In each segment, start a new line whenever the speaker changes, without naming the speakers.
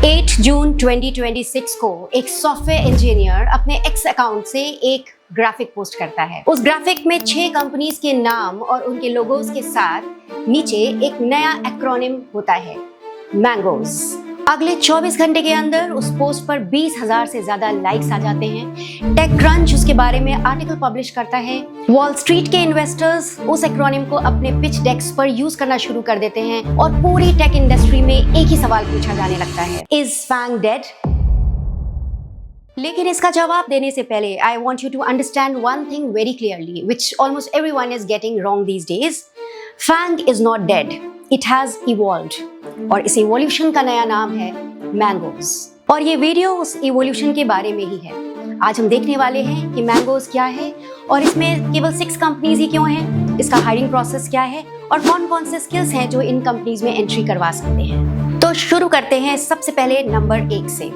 8 जून 2026 को एक software engineer अपने एक्स अकाउंट से एक ग्राफिक पोस्ट करता है। उस ग्राफिक में 6 कंपनीज के नाम और उनके लोगोस के साथ नीचे एक नया एक्रोनिम होता है, मैंगोज। अगले 24 घंटे के अंदर उस पोस्ट पर 20,000 से ज्यादा लाइक्स आ जाते हैं। टेक क्रंच उसके बारे में आर्टिकल पब्लिश करता है। वॉल स्ट्रीट के इन्वेस्टर्स उस एक्रोनिम को अपने पिच डेक्स पर यूज करना शुरू कर देते हैं और पूरी टेक इंडस्ट्री में एक ही सवाल पूछा जाने लगता है, इज फैंग डेड? लेकिन इसका जवाब देने से पहले I want you to understand one thing very clearly, which almost everyone is getting wrong these days. FAANG is not dead, it has evolved, और इस इवोल्यूशन का नया नाम है मैंगोज। और ये वीडियो उस इवोल्यूशन के बारे में ही है। आज हम देखने वाले हैं कि मैंगोज क्या है और इसमें केवल 6 कंपनीज ही क्यों हैं, इसका हायरिंग प्रोसेस क्या है और कौन कौन से स्किल्स हैं जो इन कंपनीज में एंट्री करवा सकते हैं। तो शुरू करते हैं सबसे पहले नंबर 1 से।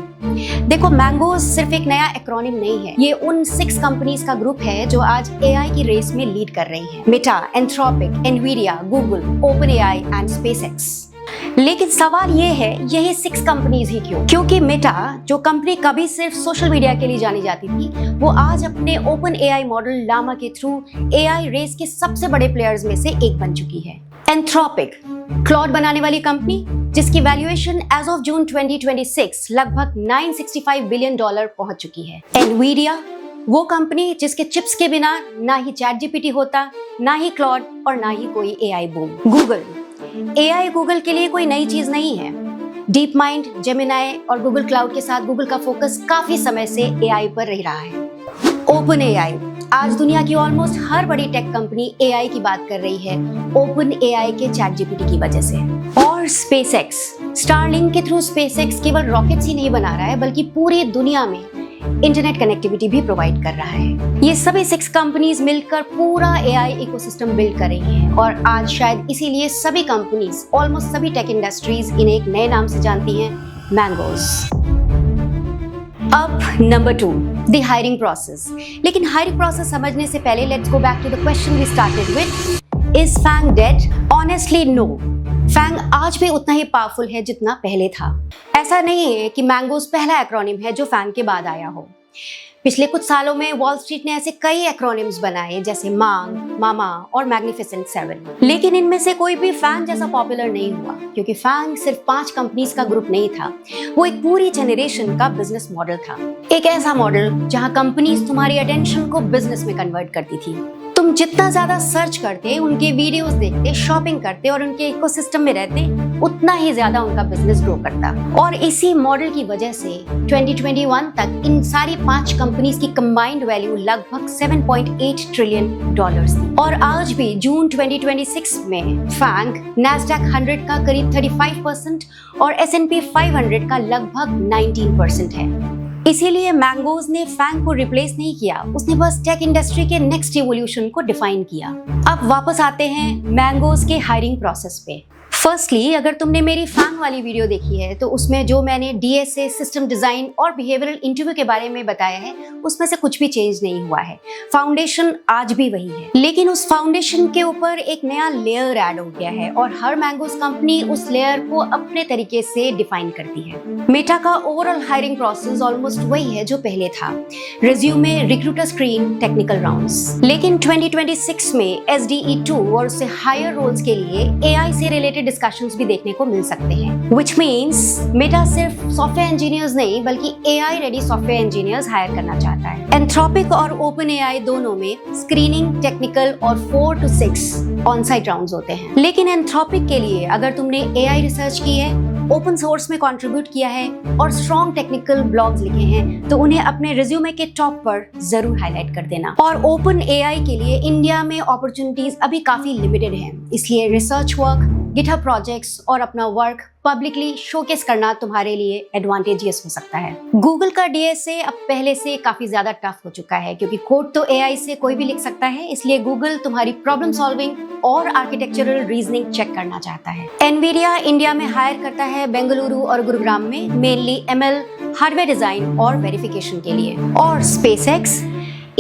देखो, मैंगोज सिर्फ एक नया एक्रोनिम नहीं है, ये उन 6 कंपनीज का ग्रुप है जो आज एआई की रेस में लीड कर रही हैं। Meta, Anthropic, Nvidia, Google, open AI and SpaceX. लेकिन सवाल ये है, यही 6 कंपनीज ही क्यों? क्योंकि मेटा, जो कंपनी कभी सिर्फ सोशल मीडिया के लिए जानी जाती थी, वो आज अपने ओपन एआई मॉडल लामा के थ्रू एआई रेस के सबसे बड़े प्लेयर्स में से एक बन चुकी है। एंथ्रोपिक, क्लॉड बनाने वाली कंपनी जिसकी वैल्यूएशन एज ऑफ जून 2026 लगभग $965 बिलियन पहुंच चुकी है। एनवीडिया, वो कंपनी जिसके चिप्स के बिना ना ही चैट जीपीटी होता, ना ही क्लॉड और ना ही कोई AI boom. Google, AI Google के लिए कोई नई चीज नहीं है। डीप माइंड, जेमिनाई और गूगल क्लाउड के साथ गूगल का फोकस काफी समय से एआई पर रह रहा है। ओपन एआई, आज दुनिया की ऑलमोस्ट हर बड़ी टेक कंपनी एआई की बात कर रही है, ओपन एआई के चैट जीपीटी की वजह से। और स्पेसएक्स, स्टारलिंक के थ्रू स्पेसएक्स केवल रॉकेट्स ही नहीं बना रहा है, बल्कि पूरी दुनिया में इंटरनेट कनेक्टिविटी भी प्रोवाइड कर रहा है। ये सभी 6 कंपनीज मिलकर पूरा एआई इकोसिस्टम बिल्ड कर रही हैं और आज शायद इसीलिए सभी कंपनीज, ऑलमोस्ट सभी टेक इंडस्ट्रीज इन्हें एक नए नाम से जानती हैं, मैंगोज। अब नंबर 2, द हायरिंग प्रोसेस। लेकिन हायरिंग प्रोसेस समझने से पहले let's go back to the question we started with, is FAANG dead? Honestly no, FAANG आज भी उतना ही पावरफुल है जितना पहले था। ऐसा नहीं है कि मैंगोज पहला एक्रोनिम है जो फैंग के बाद आया हो। पिछले कुछ सालों में वॉल स्ट्रीट ने ऐसे कई एक्रोनिम्स बनाए, जैसे मांग, मामा और मैग्निफिसेंट 7। लेकिन इनमें से कोई भी फैंग जैसा पॉपुलर नहीं हुआ, क्योंकि फैंग सिर्फ 5 कंपनीज का ग्रुप नहीं था, वो एक पूरी जनरेशन का बिजनेस मॉडल था। एक ऐसा मॉडल जहां कंपनीज तुम्हारी अटेंशन को बिजनेस में कन्वर्ट करती थी। तुम जितना ज्यादा सर्च करते, उनके वीडियोस देखते, शॉपिंग करते और उनके इकोसिस्टम में रहते, उतना ही ज्यादा उनका बिजनेस ग्रो करता। और इसी मॉडल की वजह से 2021 तक इन सारी 5 कंपनीज की कंबाइंड वैल्यू लगभग $7.8 ट्रिलियन थी। और आज भी जून 2026 में फैंग नैस्डैक 100 का करीब 35% और S&P 500 का लगभग 19% है। इसीलिए मैंगोज ने फैंग को रिप्लेस नहीं किया, उसने बस टेक इंडस्ट्री के नेक्स्ट इवोल्यूशन को डिफाइन किया। अब वापस आते हैं मैंगोज के हायरिंग प्रोसेस पे। फर्स्टली, अगर तुमने मेरी फैंग वाली वीडियो देखी है तो उसमें जो मैंने डीएसए, सिस्टम डिजाइन और बिहेवियरल इंटरव्यू के बारे में बताया है, उसमें से कुछ भी चेंज नहीं हुआ है। फाउंडेशन आज भी वही है, लेकिन उस फाउंडेशन के ऊपर एक नया लेयर ऐड हो गया है और हर मैंगोज कंपनी उस लेयर को अपने तरीके से डिफाइन करती है। मेटा का ओवरऑल हायरिंग प्रोसेस ऑलमोस्ट वही है जो पहले था, resume, recruiter screen, technical rounds. लेकिन 2026 में SDE2 और उससे हायर रोल्स के लिए एआई से रिलेटेड डिस्कशंस भी देखने को मिल सकते हैं, which means मेटा सिर्फ सॉफ्टवेयर इंजीनियर्स नहीं बल्कि AI ready software engineers hire करना चाहता है। एंथ्रोपिक और ओपन एआई दोनों में स्क्रीनिंग, टेक्निकल और 4 to 6 ऑन साइट राउंड्स होते हैं। लेकिन एंथ्रोपिक के लिए अगर तुमने एआई रिसर्च की है, ओपन सोर्स में कंट्रीब्यूट किया है और स्ट्रॉन्ग टेक्निकल ब्लॉग्स लिखे हैं, तो उन्हें अपने रिज्यूमे के टॉप पर जरूर हाईलाइट कर देना। और ओपन एआई के लिए इंडिया में अपॉर्चुनिटीज अभी काफी लिमिटेड हैं, इसलिए रिसर्च वर्क, गिटहब प्रोजेक्ट्स और अपना वर्क पब्लिकली शोकेस करना तुम्हारे लिए एडवांटेजियस हो सकता है। गूगल का डीएसए अब पहले से काफी ज्यादा टफ हो चुका है, क्योंकि कोड तो एआई से कोई भी लिख सकता है, इसलिए गूगल तुम्हारी प्रॉब्लम सॉल्विंग और आर्किटेक्चरल रीजनिंग चेक करना चाहता है। एनवीडिया इंडिया में हायर करता है बेंगलुरु और गुरुग्राम में, मेनली एमएल, हार्डवेयर डिजाइन और वेरिफिकेशन के लिए। और स्पेसएक्स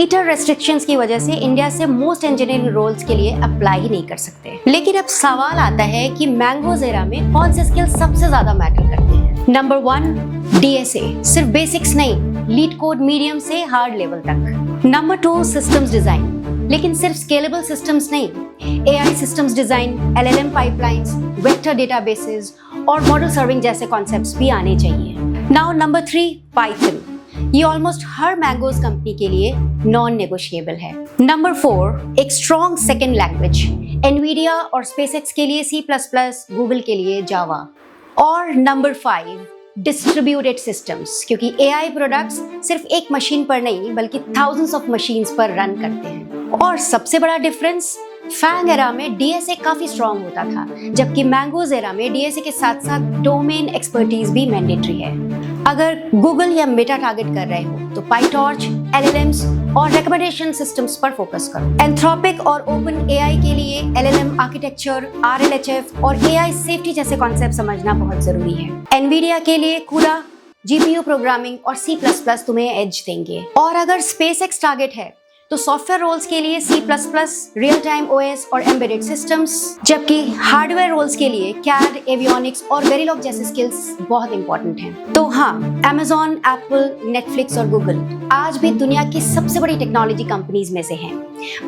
ईटर रेस्ट्रिक्शंस की वजह से इंडिया से मोस्ट इंजीनियरिंग रोल्स के लिए अप्लाई ही नहीं कर सकते। लेकिन अब सवाल आता है कि मैंगोज एरा में कौन से स्किल सबसे ज्यादा मैटर करते हैं। नंबर 1, DSA, सिर्फ बेसिक्स नहीं, लीड कोड मीडियम से हार्ड लेवल तक। नंबर 2, सिस्टम्स डिजाइन, लेकिन सिर्फ स्केलेबल सिस्टम्स नहीं, AI systems design, LLM pipelines, vector databases और मॉडल सर्विंग जैसे कॉन्सेप्ट्स भी आने चाहिए। नाउ नंबर 3, पाइथन, ये ऑलमोस्ट हर मैंगोज कंपनी के लिए नॉन नेगोशिएबल है। नंबर 4, एक स्ट्रॉन्ग सेकेंड लैंग्वेज, एनवीडिया और स्पेसएक्स के लिए C++, गूगल के लिए जावा। और नंबर 5, डिस्ट्रीब्यूटेड सिस्टम्स, क्योंकि AI प्रोडक्ट्स सिर्फ एक मशीन पर नहीं बल्कि थाउजेंड्स ऑफ मशीन्स पर रन करते हैं। और सबसे बड़ा डिफरेंस, फैंग एरा में DSA काफी स्ट्रॉन्ग होता था, जबकि मैंगोज एरा में DSA के साथ साथ डोमेन एक्सपर्टीज भी मैंडेटरी है। अगर गूगल या मेटा टारगेट कर रहे हो तो पाइटॉर्च, LLMs और रिकमेंडेशन सिस्टम्स पर फोकस करो। एंथ्रोपिक और ओपन AI के लिए LLM आर्किटेक्चर, RLHF और AI सेफ्टी जैसे कॉन्सेप्ट समझना बहुत जरूरी है। एनवीडिया के लिए CUDA, GPU प्रोग्रामिंग और C++ तुम्हें एज देंगे। और अगर SpaceX टारगेट है तो सॉफ्टवेयर रोल्स के लिए C++, रियल टाइम OS और एम्बेडेड सिस्टम्स, जबकि हार्डवेयर रोल्स के लिए CAD, एवियोनिक्स और वेरिलॉग जैसे स्किल्स बहुत इंपॉर्टेंट हैं। तो हाँ, Amazon, Apple, Netflix और Google आज भी दुनिया की सबसे बड़ी टेक्नोलॉजी कंपनीज में से हैं,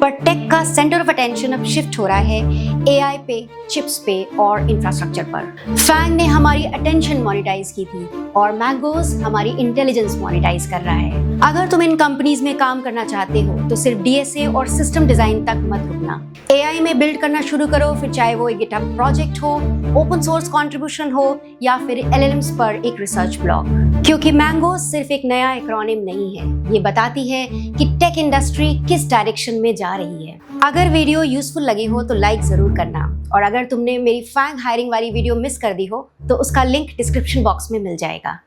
पर टेक का सेंटर ऑफ अटेंशन अब शिफ्ट हो रहा है AI पे, चिप्स पे और इंफ्रास्ट्रक्चर पर। फैंग ने हमारी अटेंशन मोनेटाइज की थी और मैंगोज हमारी इंटेलिजेंस मोनेटाइज कर रहा है। अगर तुम इन कंपनीज में काम करना चाहते हो तो सिर्फ DSA और सिस्टम डिजाइन तक मत रुकना, AI में बिल्ड करना शुरू करो, फिर चाहे वो एक गिटहब प्रोजेक्ट हो, ओपन सोर्स कंट्रीब्यूशन हो या फिर LLMs पर एक रिसर्च ब्लॉग, क्योंकि मैंगोज सिर्फ एक नया एक्रोनिम नहीं है, ये बताती है कि टेक इंडस्ट्री किस डायरेक्शन में जा रही है। अगर वीडियो यूजफुल लगी हो तो लाइक जरूर करना, और अगर तुमने मेरी फैंग हायरिंग वाली वीडियो मिस कर दी हो तो उसका लिंक डिस्क्रिप्शन बॉक्स में मिल जाएगा।